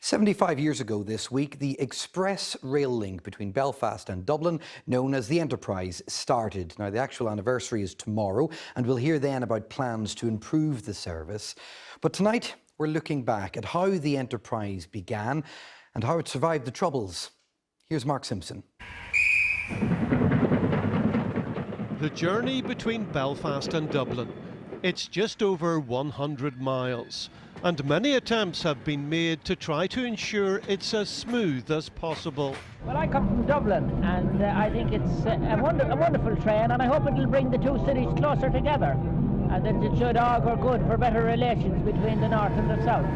75 years ago this week, the express rail link between Belfast and Dublin, known as the Enterprise, started. Now, the actual anniversary is tomorrow, and we'll hear then about plans to improve the service. But tonight, we're looking back at how the Enterprise began and how it survived the Troubles. Here's Mark Simpson. The journey between Belfast and Dublin. It's just over 100 miles, and many attempts have been made to try to ensure it's as smooth as possible. Well, I come from Dublin, and I think it's a wonderful train, and I hope it'll bring the two cities closer together, and that it should augur good for better relations between the north and the south.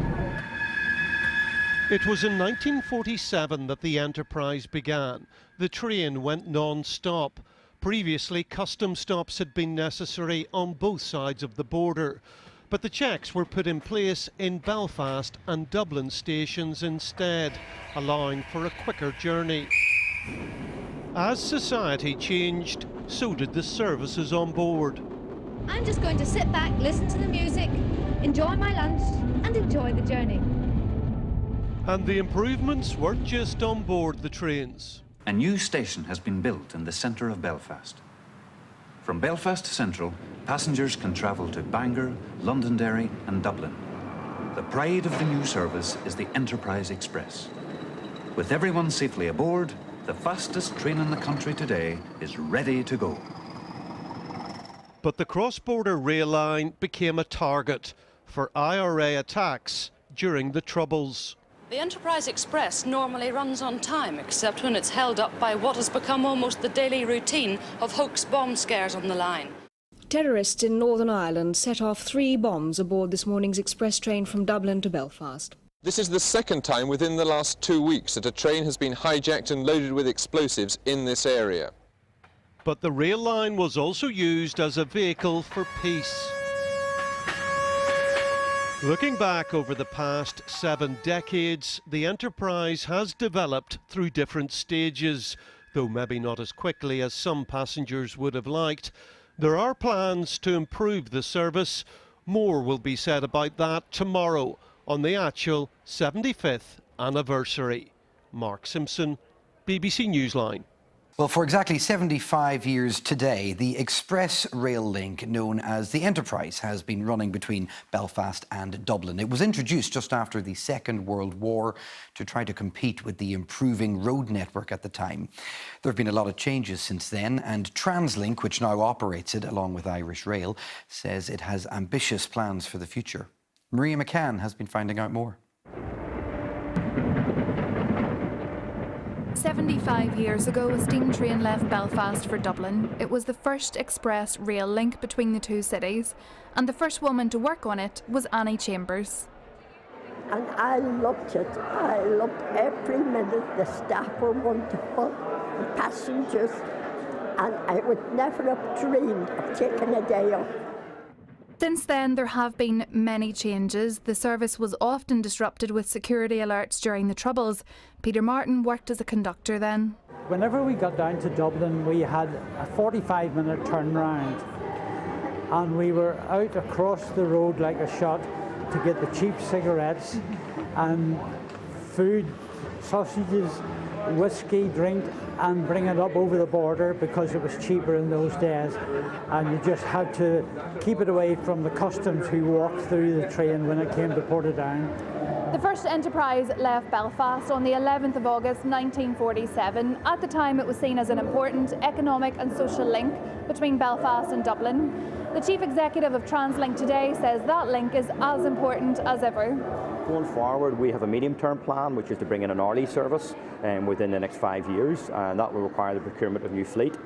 It was in 1947 that the Enterprise began. The train went non-stop. Previously, custom stops had been necessary on both sides of the border, but the checks were put in place in Belfast and Dublin stations instead, allowing for a quicker journey. As society changed, so did the services on board. I'm just going to sit back, listen to the music, enjoy my lunch and enjoy the journey. And the improvements weren't just on board the trains. A new station has been built in the centre of Belfast. From Belfast Central, passengers can travel to Bangor, Londonderry and Dublin. The pride of the new service is the Enterprise Express. With everyone safely aboard, the fastest train in the country today is ready to go. But the cross-border rail line became a target for IRA attacks during the Troubles. The Enterprise Express normally runs on time, except when it's held up by what has become almost the daily routine of hoax bomb scares on the line. Terrorists in Northern Ireland set off 3 bombs aboard this morning's express train from Dublin to Belfast. This is the second time within the last 2 weeks that a train has been hijacked and loaded with explosives in this area. But the rail line was also used as a vehicle for peace. Looking back over the past 7 decades, the Enterprise has developed through different stages, though maybe not as quickly as some passengers would have liked. There are plans to improve the service. More will be said about that tomorrow on the actual 75th anniversary. Mark Simpson, BBC Newsline. Well, for exactly 75 years today, the express rail link known as the Enterprise has been running between Belfast and Dublin. It was introduced just after the Second World War to try to compete with the improving road network at the time. There have been a lot of changes since then, and TransLink, which now operates it along with Irish Rail, says it has ambitious plans for the future. Maria McCann has been finding out more. 75 years ago, a steam train left Belfast for Dublin. It was the first express rail link between the two cities, and the first woman to work on it was Annie Chambers. And I loved it. I loved every minute. The staff were wonderful, the passengers, and I would never have dreamed of taking a day off. Since then, there have been many changes. The service was often disrupted with security alerts during the Troubles. Peter Martin worked as a conductor then. Whenever we got down to Dublin, we had a 45-minute turnaround, and we were out across the road like a shot to get the cheap cigarettes and food, sausages, whiskey, drink, and bring it up over the border because it was cheaper in those days, and you just had to keep it away from the customs who walked through the train when it came to Portadown. The first Enterprise left Belfast on the 11th of August 1947. At the time, it was seen as an important economic and social link between Belfast and Dublin. The chief executive of TransLink today says that link is as important as ever. Going forward, we have a medium-term plan, which is to bring in an hourly service within the next 5 years, and that will require the procurement of new fleet.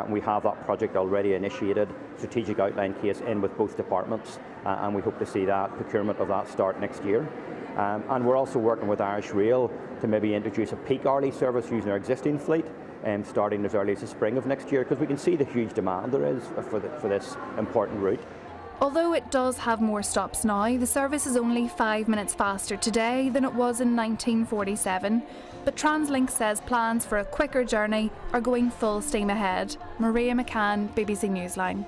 We have that project already initiated, strategic outline case in with both departments, and we hope to see that procurement of that start next year. And we're also working with Irish Rail to maybe introduce a peak hourly service using our existing fleet, starting as early as the spring of next year, because we can see the huge demand there is for this important route. Although it does have more stops now, the service is only 5 minutes faster today than it was in 1947. But TransLink says plans for a quicker journey are going full steam ahead. Maria McCann, BBC Newsline.